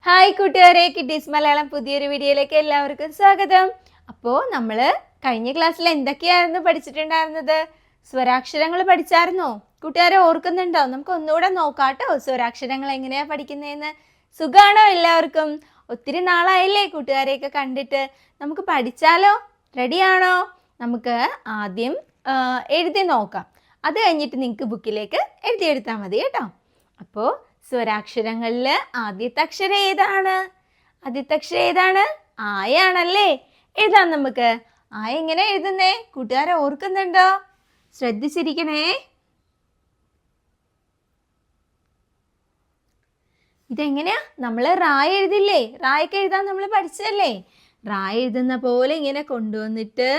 Hi കൂട്ടുകാരെ, kiddies Malayalam പുതിയൊരു വീഡിയോയിലേക്ക് എല്ലാവർക്കും സ്വാഗതം. അപ്പോൾ നമ്മൾ കഴിഞ്ഞ ക്ലാസ്സിൽ എന്തൊക്കെയായിരുന്നു പഠിച്ചിട്ടുണ്ടായിരുന്നത്? സ്വരാക്ഷരങ്ങൾ പഠിച്ചായിരുന്നോ? കൂട്ടുകാരെ ഓർക്കുന്നുണ്ടോ? നമുക്ക് ഒന്നുകൂടെ നോക്കാം കേട്ടോ, സ്വരാക്ഷരങ്ങൾ എങ്ങനെയാണ് പഠിക്കുന്നതെന്ന്. സുഖാണോ എല്ലാവർക്കും? ഒത്തിരി നാളായില്ലേ കൂട്ടുകാരെയൊക്കെ കണ്ടിട്ട്. നമുക്ക് പഠിച്ചാലോ? റെഡിയാണോ? നമുക്ക് ആദ്യം എഴുതി നോക്കാം. അത് കഴിഞ്ഞിട്ട് നിങ്ങൾക്ക് ബുക്കിലേക്ക് എഴുതിയെടുത്താൽ മതി കേട്ടോ. അപ്പോൾ സ്വരാക്ഷരങ്ങളിൽ ആദ്യത്തെ അക്ഷരം ഏതാണ്? ആയാണല്ലേ. എഴുതാം നമുക്ക്. ആയ എങ്ങനെ എഴുതുന്നേ? കൂട്ടുകാരെ ഓർക്കുന്നുണ്ടോ? ശ്രദ്ധിച്ചിരിക്കണേ. ഇതെങ്ങനെയാ? നമ്മൾ റായ എഴുതില്ലേ? റായൊക്കെ എഴുതാൻ നമ്മൾ പഠിച്ചതല്ലേ? റായ എഴുതുന്ന പോലെ ഇങ്ങനെ കൊണ്ടുവന്നിട്ട്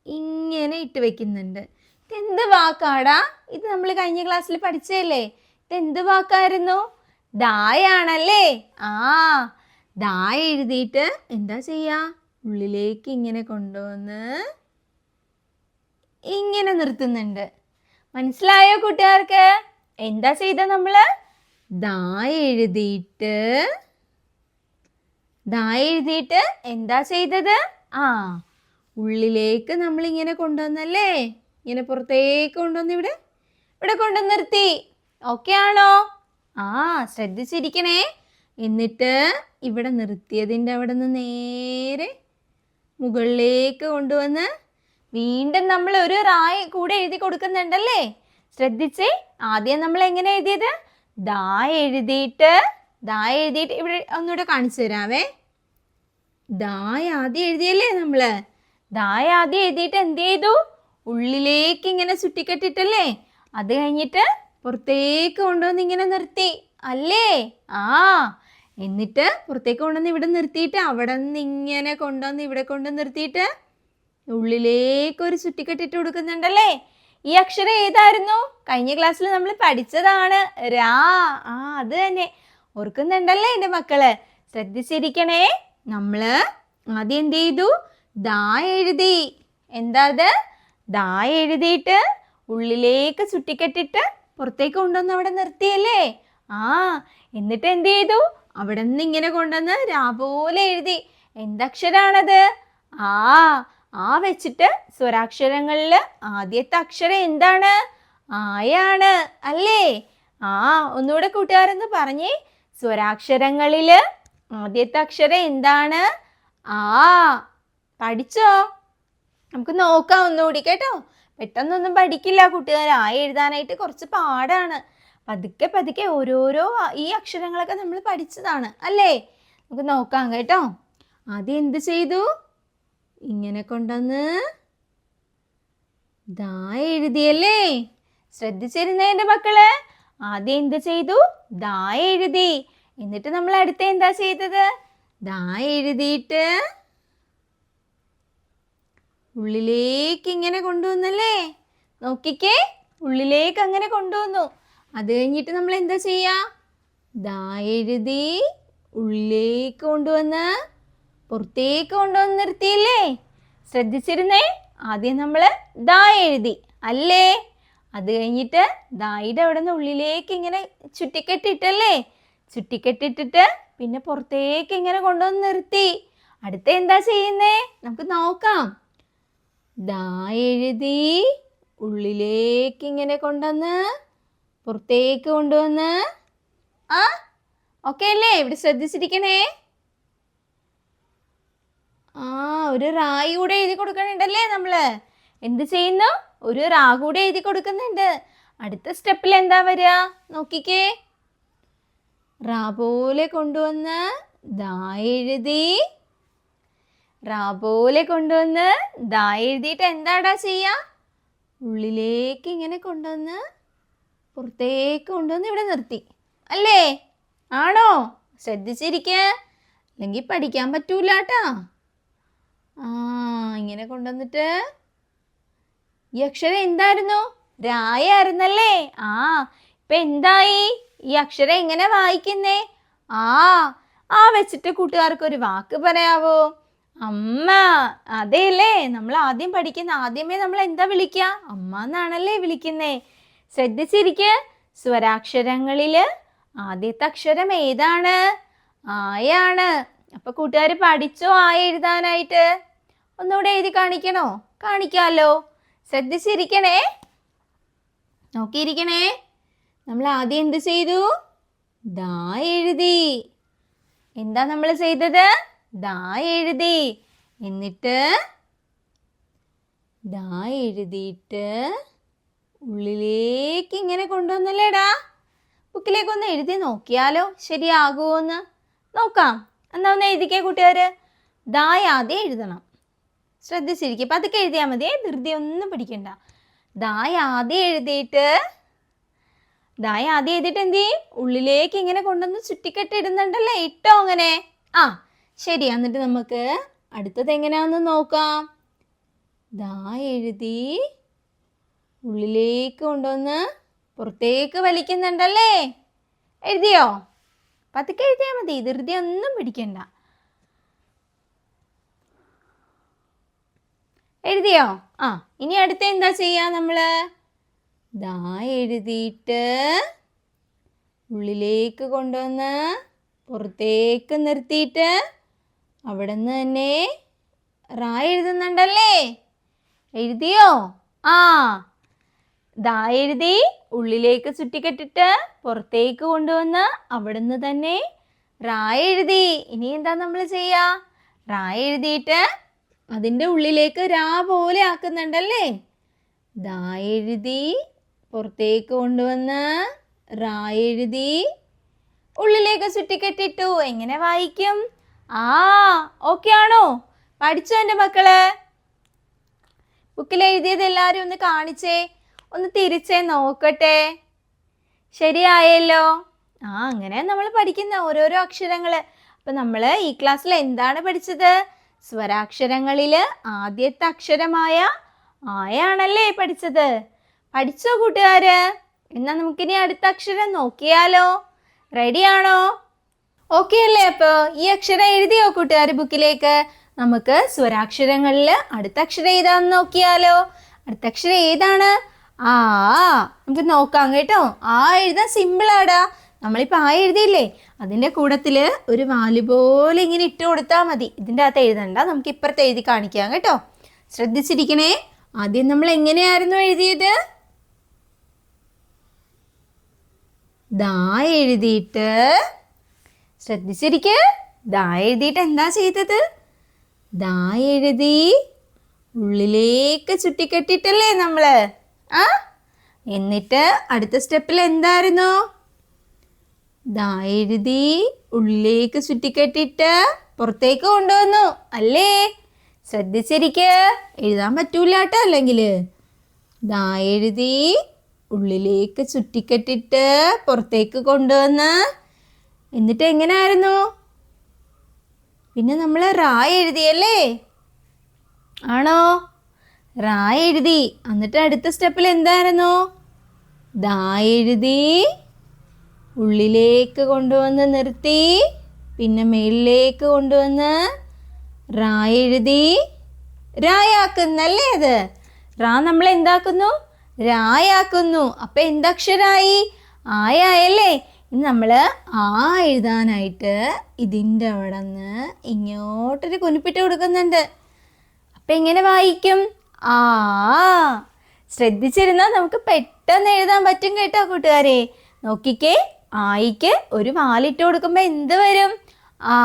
ഇങ്ങനെ ഇട്ട് വെക്കുന്നുണ്ട്. ഇതെന്ത് വാക്കാടാ? ഇത് നമ്മൾ കഴിഞ്ഞ ക്ലാസ്സിൽ പഠിച്ചതല്ലേ? ഇതെന്ത് വാക്കായിരുന്നു? ദായാണല്ലേ. ദായ എഴുതിയിട്ട് എന്താ ചെയ്യാ? ഉള്ളിലേക്ക് ഇങ്ങനെ കൊണ്ടുവന്ന് ഇങ്ങനെ നിർത്തുന്നുണ്ട്. മനസ്സിലായോ കൂട്ടുകാർക്ക്? എന്താ ചെയ്ത നമ്മള്? ദായ എഴുതിയിട്ട് എന്താ ചെയ്തത്? ഉള്ളിലേക്ക് നമ്മൾ ഇങ്ങനെ കൊണ്ടുവന്നല്ലേ? ഇങ്ങനെ പുറത്തേക്ക് കൊണ്ടുവന്ന് ഇവിടെ കൊണ്ടുവന്ന് നിർത്തി. ഓക്കെ ആണോ? ശ്രദ്ധിച്ചിരിക്കണേ. എന്നിട്ട് ഇവിടെ നിർത്തിയതിൻ്റെ അവിടെ നിന്ന് നേരെ മുകളിലേക്ക് കൊണ്ടുവന്ന് വീണ്ടും നമ്മൾ ഒരു റായ കൂടെ എഴുതി കൊടുക്കുന്നുണ്ടല്ലേ? ശ്രദ്ധിച്ചേ. ആദ്യം നമ്മൾ എങ്ങനെ എഴുതിയത്? ദായ എഴുതിയിട്ട് ഇവിടെ ഒന്നുകൂടെ കാണിച്ചു തരാവേ. ദായ ആദ്യം എഴുതിയല്ലേ നമ്മള്? ദായ ആദ്യം എഴുതിയിട്ട് എന്ത് ചെയ്തു? ഉള്ളിലേക്ക് ഇങ്ങനെ ചുറ്റിക്കെട്ടിട്ടല്ലേ? അത് കഴിഞ്ഞിട്ട് പുറത്തേക്ക് കൊണ്ടുവന്ന് ഇങ്ങനെ നിർത്തി അല്ലേ? എന്നിട്ട് പുറത്തേക്ക് കൊണ്ടുവന്ന് ഇവിടെ നിർത്തിയിട്ട് അവിടെ നിന്ന് ഇങ്ങനെ കൊണ്ടുവന്ന് ഇവിടെ കൊണ്ട് നിർത്തിയിട്ട് ഉള്ളിലേക്ക് ഒരു ചുറ്റിക്കെട്ടിട്ട് കൊടുക്കുന്നുണ്ടല്ലേ? ഈ അക്ഷരം ഏതായിരുന്നു? കഴിഞ്ഞ ക്ലാസ്സിൽ നമ്മൾ പഠിച്ചതാണ്. രാ. അത് തന്നെ. ഓർക്കുന്നുണ്ടല്ലേ എൻ്റെ മക്കള്? ശ്രദ്ധിച്ചിരിക്കണേ. നമ്മള് ആദ്യം എന്ത് ചെയ്തു? ദായ എഴുതി. എന്താ അത്? ദായ എഴുതിയിട്ട് ഉള്ളിലേക്ക് ചുറ്റിക്കെട്ടിട്ട് പുറത്തേക്ക് കൊണ്ടുവന്ന് അവിടെ നിർത്തിയല്ലേ? എന്നിട്ട് എന്ത് ചെയ്തു? അവിടെ നിന്ന് ഇങ്ങനെ കൊണ്ടുവന്ന് രാ പോലെ എഴുതി. എന്തക്ഷരാണത്? വെച്ചിട്ട് സ്വരാക്ഷരങ്ങളിൽ ആദ്യത്തെ അക്ഷരം എന്താണ്? ആയാണ് അല്ലേ? ഒന്നുകൂടെ കൂട്ടുകാരെന്ന് പറഞ്ഞേ. സ്വരാക്ഷരങ്ങളില് ആദ്യത്തെ അക്ഷരം എന്താണ്? പഠിച്ചോ? നമുക്ക് നോക്കാം ഒന്നുകൂടി കേട്ടോ. പെട്ടെന്നൊന്നും പഠിക്കില്ല കൂട്ടുകാർ. എഴുതാനായിട്ട് കുറച്ച് പാടാണ്. പതുക്കെ ഓരോരോ ഈ അക്ഷരങ്ങളൊക്കെ നമ്മൾ പഠിച്ചതാണ് അല്ലേ? നമുക്ക് നോക്കാം കേട്ടോ. ആദ്യം എന്ത് ചെയ്തു? ഇങ്ങനെ കൊണ്ടുവന്ന് ദാ എഴുതിയല്ലേ? ശ്രദ്ധിച്ചിരുന്നേ എൻ്റെ മക്കള്? ആദ്യം എന്ത് ചെയ്തു? ദാ എഴുതി. എന്നിട്ട് നമ്മൾ അടുത്ത എന്താ ചെയ്തത്? ദാ എഴുതിയിട്ട് ഉള്ളിലേക്ക് ഇങ്ങനെ കൊണ്ടുവന്നല്ലേ? നോക്കിക്കേ, ഉള്ളിലേക്ക് അങ്ങനെ കൊണ്ടുവന്നു. അത് കഴിഞ്ഞിട്ട് നമ്മൾ എന്താ ചെയ്യാ? ദാ എഴുതി ഉള്ളിലേക്ക് കൊണ്ടുവന്ന് പുറത്തേക്ക് കൊണ്ടുവന്ന് നിർത്തിയില്ലേ? ശ്രദ്ധിച്ചിരുന്നേ? ആദ്യം നമ്മൾ ദാ എഴുതി അല്ലേ? അത് കഴിഞ്ഞിട്ട് ദായുടെ അവിടെ നിന്ന് ഉള്ളിലേക്ക് ഇങ്ങനെ ചുറ്റിക്കെട്ടിട്ടല്ലേ? ചുറ്റിക്കെട്ടിട്ടിട്ട് പിന്നെ പുറത്തേക്ക് ഇങ്ങനെ കൊണ്ടുവന്ന് നിർത്തി. അടുത്ത എന്താ ചെയ്യുന്നേ? നമുക്ക് നോക്കാം. ദാ എഴുതി ഉള്ളിലേക്ക് ഇങ്ങനെ കൊണ്ടുവന്ന് പുറത്തേക്ക് കൊണ്ടുവന്ന് ഓക്കെ അല്ലേ? ഇവിടെ ശ്രദ്ധിച്ചിരിക്കണേ. ഒരു റായി കൂടെ എഴുതി കൊടുക്കണുണ്ടല്ലേ? നമ്മള് എന്ത് ചെയ്യുന്നു? ഒരു റാ കൂടെ എഴുതി കൊടുക്കുന്നുണ്ട്. അടുത്ത സ്റ്റെപ്പിൽ എന്താ വരിക? നോക്കിക്കേ. റാ പോലെ കൊണ്ടുവന്ന് ദാ എഴുതി. റാ പോലെ കൊണ്ടുവന്ന് ദാ എഴുതിയിട്ട് എന്താടാ ചെയ്യാ? ഉള്ളിലേക്ക് ഇങ്ങനെ കൊണ്ടുവന്ന് പുറത്തേക്ക് കൊണ്ടുവന്ന് ഇവിടെ നിർത്തി അല്ലേ? ആണോ? ശ്രദ്ധിച്ചിരിക്ക, അല്ലെങ്കിൽ പഠിക്കാൻ പറ്റൂല കേട്ടാ. ഇങ്ങനെ കൊണ്ടുവന്നിട്ട് ഈ അക്ഷരം എന്തായിരുന്നു? രായായിരുന്നല്ലേ? ഇപ്പൊ എന്തായി? ഈ അക്ഷരം എങ്ങനെ വായിക്കുന്നേ? വെച്ചിട്ട് കൂട്ടുകാർക്ക് ഒരു വാക്ക് പറയാവോ? അമ്മ. അതെയല്ലേ നമ്മൾ ആദ്യം പഠിക്കുന്ന. ആദ്യമേ നമ്മൾ എന്താ വിളിക്കുക? അമ്മ എന്നാണല്ലേ വിളിക്കുന്നേ. ശ്രദ്ധിച്ചിരിക്കുക. സ്വരാക്ഷരങ്ങളില് ആദ്യത്തെ അക്ഷരം ഏതാണ്? ആയാണ്. അപ്പൊ കൂട്ടുകാർ പഠിച്ചോ ആയ എഴുതാനായിട്ട്? ഒന്നുകൂടെ എഴുതി കാണിക്കണോ? കാണിക്കാലോ. ശ്രദ്ധിച്ചിരിക്കണേ, നോക്കിയിരിക്കണേ. നമ്മൾ ആദ്യം എന്ത് ചെയ്തു? ദാ എഴുതി. എന്താ നമ്മൾ ചെയ്തത്? ദാ എഴുതി. എന്നിട്ട് ദാ എഴുതിയിട്ട് ഉള്ളിലേക്ക് ഇങ്ങനെ കൊണ്ടുവന്നല്ലേടാ. ബുക്കിലേക്കൊന്ന് എഴുതി നോക്കിയാലോ ശരിയാകുമോന്ന് നോക്കാം. എന്നാ ഒന്ന് എഴുതിക്കേ കൂട്ടുകാര്. ദാ ആദ്യം എഴുതണം. ശ്രദ്ധിച്ചിരിക്കും. അപ്പം അതൊക്കെ എഴുതിയാൽ മതി, ധൃതി ഒന്നും പിടിക്കണ്ട. ദാ ആദ്യം എഴുതിയിട്ട് എന്ത് ചെയ്യും? ഉള്ളിലേക്ക് ഇങ്ങനെ കൊണ്ടുവന്ന് ചുറ്റിക്കെട്ടി ഇടുന്നുണ്ടല്ലേ. ഇട്ടോ അങ്ങനെ? ആ ശരി. എന്നിട്ട് നമുക്ക് അടുത്തത് എങ്ങനെയാണെന്ന് നോക്കാം. ദാ എഴുതി ഉള്ളിലേക്ക് കൊണ്ടുവന്ന് പുറത്തേക്ക് വലിക്കുന്നുണ്ടല്ലേ. എഴുതിയോ? പതുക്കെ എഴുതിയാൽ മതി, ധൃതി ഒന്നും പിടിക്കണ്ട. എഴുതിയോ? ആ ഇനി അടുത്ത എന്താ ചെയ്യാ നമ്മള്? ദാ എഴുതിയിട്ട് ഉള്ളിലേക്ക് കൊണ്ടുവന്ന് പുറത്തേക്ക് നിർത്തിയിട്ട് അവിടെ നിന്ന് തന്നെ റാ എഴുതുന്നുണ്ടല്ലേ. എഴുതിയോ? ആ ദാ എഴുതി ഉള്ളിലേക്ക് ചുറ്റിക്കെട്ടിട്ട് പുറത്തേക്ക് കൊണ്ടുവന്ന് അവിടെ നിന്ന് തന്നെ റാ എഴുതി. ഇനി എന്താ നമ്മൾ ചെയ്യാ? റാ എഴുതിയിട്ട് അതിൻ്റെ ഉള്ളിലേക്ക് രാ പോലെ ആക്കുന്നുണ്ടല്ലേ. ദാ എഴുതി പുറത്തേക്ക് കൊണ്ടുവന്ന് റാ എഴുതി ഉള്ളിലേക്ക് ചുറ്റിക്കെട്ടിട്ടു. എങ്ങനെ വായിക്കും? ആ ഓക്കെ ആണോ? പഠിച്ചോ എൻ്റെ മക്കള്? ബുക്കിൽ എഴുതിയത് എല്ലാവരും ഒന്ന് കാണിച്ചേ, ഒന്ന് തിരിച്ചേ നോക്കട്ടെ. ശരിയായല്ലോ. ആ അങ്ങനെ നമ്മൾ പഠിക്കുന്ന ഓരോരോ അക്ഷരങ്ങൾ. അപ്പം നമ്മൾ ഈ ക്ലാസ്സിൽ എന്താണ് പഠിച്ചത്? സ്വരാക്ഷരങ്ങളിൽ ആദ്യത്തെ അക്ഷരമായ ആയാണല്ലേ പഠിച്ചത്. പഠിച്ചോ കൂട്ടുകാര്? എന്നാൽ നമുക്കിനി അടുത്ത അക്ഷരം നോക്കിയാലോ? റെഡിയാണോ? ഓക്കെ അല്ലേ? അപ്പോൾ ഈ അക്ഷരം എഴുതിയോ കൂട്ടുകാർ ബുക്കിലേക്ക്? നമുക്ക് സ്വരാക്ഷരങ്ങളിൽ അടുത്ത അക്ഷരം ഏതാണെന്ന് നോക്കിയാലോ? അടുത്ത അക്ഷരം ഏതാണ്? ആ നമുക്ക് നോക്കാം കേട്ടോ. ആ എഴുതാൻ സിമ്പിളാടാ. നമ്മളിപ്പോൾ ആ എഴുതിയില്ലേ, അതിൻ്റെ കൂടത്തിൽ ഒരു വാല് പോലെ ഇങ്ങനെ ഇട്ട് കൊടുത്താൽ മതി. ഇതിൻ്റെ അകത്ത് എഴുതണ്ട, നമുക്ക് ഇപ്പുറത്ത് എഴുതി കാണിക്കാം കേട്ടോ. ശ്രദ്ധിച്ചിരിക്കണേ. ആദ്യം നമ്മൾ എങ്ങനെയായിരുന്നു എഴുതിയത്? ദാ എഴുതിയിട്ട്, ശ്രദ്ധിച്ചിരിക്കുക, ദാ എഴുതിയിട്ട് എന്താ ചെയ്തത്? ദാ എഴുതി ഉള്ളിലേക്ക് ചുറ്റിക്കെട്ടിട്ടല്ലേ നമ്മള്. ആ എന്നിട്ട് അടുത്ത സ്റ്റെപ്പിൽ എന്തായിരുന്നു? ദാ എഴുതി ഉള്ളിലേക്ക് ചുറ്റിക്കെട്ടിട്ട് പുറത്തേക്ക് കൊണ്ടുവന്നു അല്ലേ. ശ്രദ്ധിച്ചിരിക്കുക, എഴുതാൻ പറ്റൂല കേട്ടോ അല്ലെങ്കിൽ. ദാ എഴുതി ഉള്ളിലേക്ക് ചുറ്റിക്കെട്ടിട്ട് പുറത്തേക്ക് കൊണ്ടുവന്ന് എന്നിട്ട് എങ്ങനെയായിരുന്നു? പിന്നെ നമ്മൾ റാ എഴുതിയല്ലേ, ആണോ? റാ എഴുതി. എന്നിട്ട് അടുത്ത സ്റ്റെപ്പിൽ എന്തായിരുന്നു? ദാ എഴുതി ഉള്ളിലേക്ക് കൊണ്ടുവന്ന് നിർത്തി, പിന്നെ മേളിലേക്ക് കൊണ്ടുവന്ന് റാ എഴുതി രായാക്കുന്നല്ലേ. അത് റാ നമ്മൾ എന്താക്കുന്നു? രായാക്കുന്നു. അപ്പം എന്തക്ഷരായി? ആയല്ലേ. ഇനി നമ്മൾ ആ എഴുതാനായിട്ട് ഇതിൻ്റെ അവിടെ നിന്ന് ഇങ്ങോട്ടൊരു കുനിപ്പിട്ട് കൊടുക്കുന്നുണ്ട്. അപ്പം എങ്ങനെ വായിക്കും? ആ ശ്രദ്ധിച്ചിരുന്നാൽ നമുക്ക് പെട്ടെന്ന് എഴുതാൻ പറ്റും കേട്ടോ കൂട്ടുകാരെ. നോക്കിക്കേ, ആയിക്ക് ഒരു വാലിട്ട് കൊടുക്കുമ്പോൾ എന്ത് വരും? ആ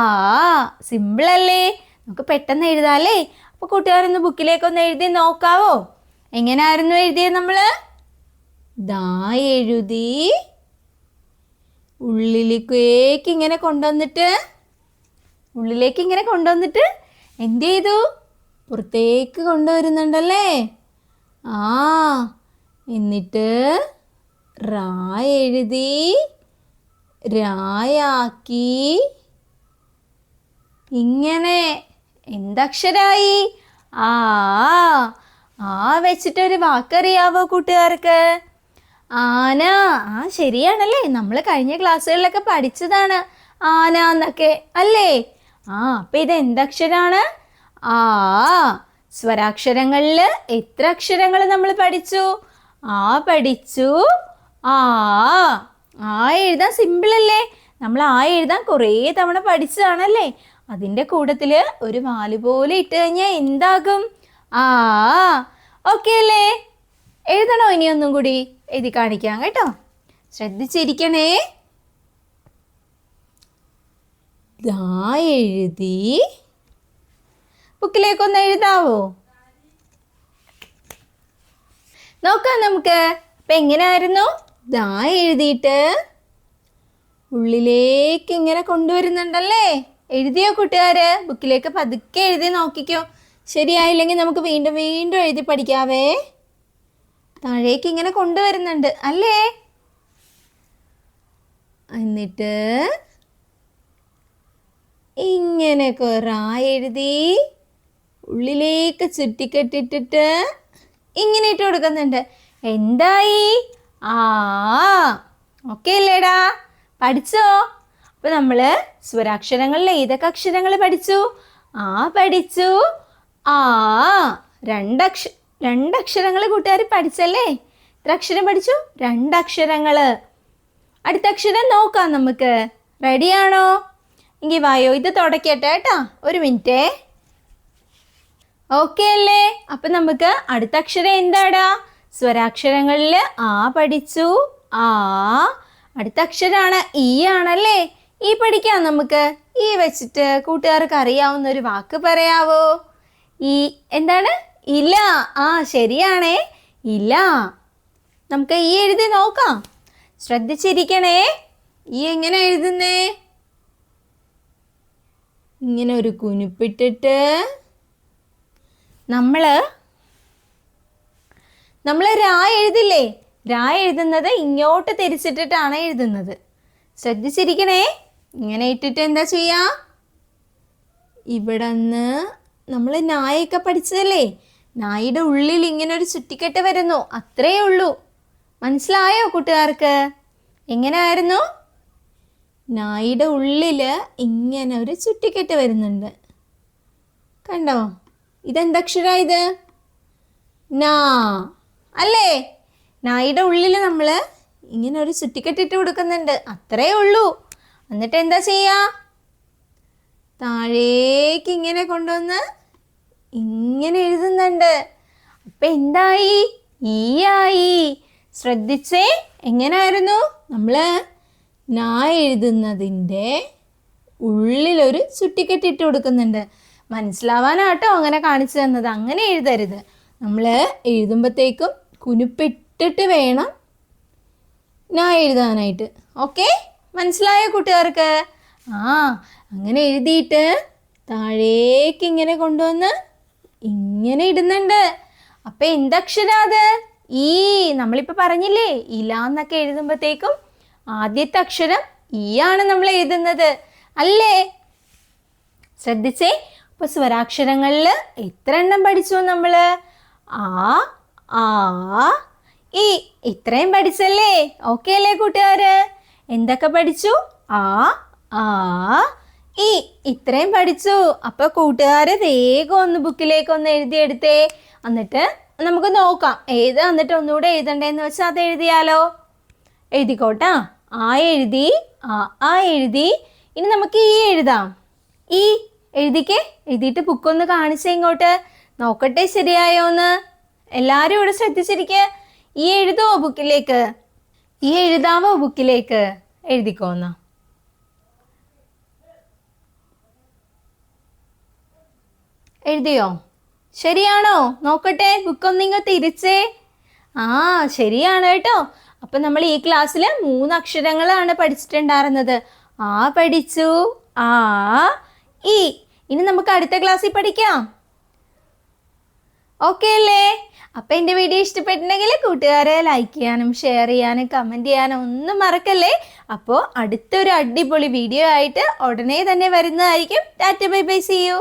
സിമ്പിളല്ലേ, നമുക്ക് പെട്ടെന്ന് എഴുതാല്ലേ. അപ്പോൾ കൂട്ടുകാരൊന്ന് ബുക്കിലേക്കൊന്ന് എഴുതി നോക്കാവോ? എങ്ങനെയായിരുന്നു എഴുതിയത് നമ്മൾ? ദാ എഴുതി ഉള്ളിലേക്ക് ഇങ്ങനെ കൊണ്ടുവന്നിട്ട് എന്ത് ചെയ്തു? പുറത്തേക്ക് കൊണ്ടുവരുന്നുണ്ടല്ലേ. ആ എന്നിട്ട് റാ എഴുതി രായാക്കി ഇങ്ങനെ എന്തക്ഷരായി? ആ വെച്ചിട്ടൊരു വാക്കറിയാവോ കൂട്ടുകാർക്ക്? ആന. ആ ശരിയാണല്ലേ, നമ്മൾ കഴിഞ്ഞ ക്ലാസ്സുകളിലൊക്കെ പഠിച്ചതാണ് ആന എന്നൊക്കെ അല്ലേ. അപ്പം ഇത് എന്തക്ഷരാണ്? ആ സ്വരാക്ഷരങ്ങളിൽ എത്ര അക്ഷരങ്ങൾ നമ്മൾ പഠിച്ചു? പഠിച്ചു. ആ എഴുതാൻ സിമ്പിൾ അല്ലേ? നമ്മൾ ആ എഴുതാൻ കുറേ തവണ പഠിച്ചതാണല്ലേ? അതിൻ്റെ കൂട്ടത്തിൽ ഒരു വാല് പോലെ ഇട്ട് കഴിഞ്ഞാൽ എന്താകും? ആ. ഓക്കെ അല്ലേ? എഴുതണോ? ഇനി ഒന്നും കൂടി എഴുതി കാണിക്കാം കേട്ടോ. ശ്രദ്ധിച്ചിരിക്കണേ. ദാ എഴുതി. ബുക്കിലേക്കൊന്ന് എഴുതാവോ? നോക്കാം നമുക്ക്. അപ്പം എങ്ങനെയായിരുന്നു? ദാ എഴുതിയിട്ട് ഉള്ളിലേക്ക് ഇങ്ങനെ കൊണ്ടുവരുന്നുണ്ടല്ലേ? എഴുതിയോ കൂട്ടുകാർ? ബുക്കിലേക്ക് പതുക്കെ എഴുതി നോക്കിക്കോ. ശരിയായില്ലെങ്കിൽ നമുക്ക് വീണ്ടും വീണ്ടും എഴുതി പഠിക്കാവേ. താഴേക്ക് ഇങ്ങനെ കൊണ്ടുവരുന്നുണ്ട് അല്ലേ? എന്നിട്ട് ഇങ്ങനെ കുറേ എഴുതി ഉള്ളിലേക്ക് ചുറ്റിക്കെട്ടിട്ടിട്ട് ഇങ്ങനെ ഇട്ട് കൊടുക്കുന്നുണ്ട്. എന്തായി? ആ. ഓക്കെ അല്ലേടാ? പഠിച്ചോ? അപ്പോൾ നമ്മൾ സ്വരാക്ഷരങ്ങളിൽ ഏതൊക്കെ അക്ഷരങ്ങൾ പഠിച്ചു? ആ പഠിച്ചു. ആ. രണ്ടക്ഷരങ്ങൾ കൂട്ടുകാർ പഠിച്ചല്ലേ? എത്ര അക്ഷരം പഠിച്ചു? 2 അക്ഷരങ്ങൾ. അടുത്ത അക്ഷരം നോക്കാം നമുക്ക്. റെഡിയാണോ? എങ്കിൽ വായോ, ഇത് തുടക്കട്ടെ കേട്ടോ. ഒരു മിനിറ്റേ. ഓക്കെ അല്ലേ? അപ്പം നമുക്ക് അടുത്ത അക്ഷരം എന്താടാ? സ്വരാക്ഷരങ്ങളിൽ ആ പഠിച്ചു. ആ. അടുത്ത അക്ഷരമാണ് ഈ ആണല്ലേ? ഈ പഠിക്കാം നമുക്ക്. ഈ വെച്ചിട്ട് കൂട്ടുകാർക്ക് അറിയാവുന്ന ഒരു വാക്ക് പറയാവോ? ഈ എന്താണ്? ഇല. ആ ശരിയാണേ, ഇല. നമുക്ക് ഈ എഴുതി നോക്കാം. ശ്രദ്ധിച്ചിരിക്കണേ. ഈ എങ്ങനെ എഴുതുന്നേ? ഇങ്ങനെ ഒരു കുനിപ്പിട്ടിട്ട് നമ്മൾ രാ എഴുതില്ലേ? രാ എഴുതുന്നത് ഇങ്ങോട്ട് തിരിച്ചിട്ടിട്ടാണ് എഴുതുന്നത്. ശ്രദ്ധിച്ചിരിക്കണേ. ഇങ്ങനെ ഇട്ടിട്ട് എന്താ ചെയ്യാ? ഇവിടെ നിന്ന് നമ്മൾ നായൊക്കെ പഠിച്ചതല്ലേ? നായുടെ ഉള്ളിൽ ഇങ്ങനെ ഒരു ചുറ്റിക്കെട്ട് വരുന്നു. അത്രേ ഉള്ളൂ. മനസ്സിലായോ കൂട്ടുകാർക്ക്? എങ്ങനെയായിരുന്നു? നായുടെ ഉള്ളിൽ ഇങ്ങനെ ഒരു ചുറ്റിക്കെട്ട് വരുന്നുണ്ട്. കണ്ടോ? ഇതെന്തക്ഷരാ ഇത്? നാ അല്ലേ? നായുടെ ഉള്ളിൽ നമ്മൾ ഇങ്ങനെ ഒരു ചുറ്റിക്കെട്ടിട്ട് കൊടുക്കുന്നുണ്ട്. അത്രേ ഉള്ളൂ. എന്നിട്ട് എന്താ ചെയ്യുക? താഴേക്ക് ഇങ്ങനെ കൊണ്ടുവന്ന് ഇങ്ങനെ എഴുതുന്നുണ്ട്. അപ്പം എന്തായി? ഈ ആയി. ശ്രദ്ധിച്ചേ. എങ്ങനെയായിരുന്നു? നമ്മൾ നാ എഴുതുന്നതിൻ്റെ ഉള്ളിലൊരു ചുറ്റിക്കെട്ടിട്ട് കൊടുക്കുന്നുണ്ട്. മനസ്സിലാവാനാട്ടോ അങ്ങനെ കാണിച്ചു തന്നത്. അങ്ങനെ എഴുതരുത്. നമ്മൾ എഴുതുമ്പോഴത്തേക്കും കുനിപ്പിട്ടിട്ട് വേണം നാ എഴുതാനായിട്ട്. ഓക്കെ? മനസ്സിലായോ കൂട്ടുകാർക്ക്? ആ. അങ്ങനെ എഴുതിയിട്ട് താഴേക്ക് ഇങ്ങനെ കൊണ്ടുവന്ന് ഇങ്ങനെ ഇടുന്നുണ്ട്. അപ്പം എന്തക്ഷരാ അത്? ഈ. നമ്മളിപ്പോൾ പറഞ്ഞില്ലേ ഇല എന്നൊക്കെ എഴുതുമ്പോഴത്തേക്കും ആദ്യത്തെ അക്ഷരം ഈ ആണ് നമ്മൾ എഴുതുന്നത് അല്ലേ? ശ്രദ്ധിച്ചേ. അപ്പോൾ സ്വരാക്ഷരങ്ങളിൽ എത്ര എണ്ണം പഠിച്ചു നമ്മൾ? ആ, ആ, ഈ. ഇത്രയും പഠിച്ചല്ലേ? ഓക്കെ അല്ലേ കൂട്ടുകാർ? എന്തൊക്കെ പഠിച്ചു? ആ, ആ, ഈ. ഇത്രയും പഠിച്ചു. അപ്പോൾ കൂട്ടുകാർ വേഗം ഒന്ന് ബുക്കിലേക്ക് ഒന്ന് എഴുതിയെടുത്തേ. എന്നിട്ട് നമുക്ക് നോക്കാം ഏത് എന്നിട്ട് ഒന്നുകൂടെ എഴുതണ്ടേന്ന് വെച്ചാൽ അത് എഴുതിയാലോ? എഴുതിക്കോട്ടാ. ആ എഴുതി. ആ എഴുതി. ഇനി നമുക്ക് ഈ എഴുതാം. ഈ എഴുതിക്കേ. എഴുതിയിട്ട് ബുക്കൊന്ന് കാണിച്ചേ ഇങ്ങോട്ട്. നോക്കട്ടെ ശരിയായോന്ന്. എല്ലാവരും ഇവിടെ ശ്രദ്ധിച്ചിരിക്കുക. ഈ എഴുതുമോ ബുക്കിലേക്ക്? ഈ എഴുതാവോ ബുക്കിലേക്ക്? എഴുതിക്കോന്ന്. എഴുതിയോ? ശരിയാണോ? നോക്കട്ടെ. ബുക്കൊന്നിങ്ങ് തിരിച്ചേ. ആ ശരിയാണ് കേട്ടോ. അപ്പം നമ്മൾ ഈ ക്ലാസ്സിൽ 3 അക്ഷരങ്ങളാണ് പഠിച്ചിട്ടുണ്ടായിരുന്നത്. ആ പഠിച്ചു. ആ, ഈ. ഇനി നമുക്ക് അടുത്ത ക്ലാസ്സിൽ പഠിക്കാം. ഓക്കെ അല്ലേ? അപ്പം എൻ്റെ വീഡിയോ ഇഷ്ടപ്പെട്ടിട്ടുണ്ടെങ്കിൽ കൂട്ടുകാരെ ലൈക്ക് ചെയ്യാനും ഷെയർ ചെയ്യാനും കമൻറ്റ് ചെയ്യാനും ഒന്നും മറക്കല്ലേ. അപ്പോൾ അടുത്തൊരു അടിപൊളി വീഡിയോ ആയിട്ട് ഉടനെ തന്നെ വരുന്നതായിരിക്കും. Tata bye bye, see U.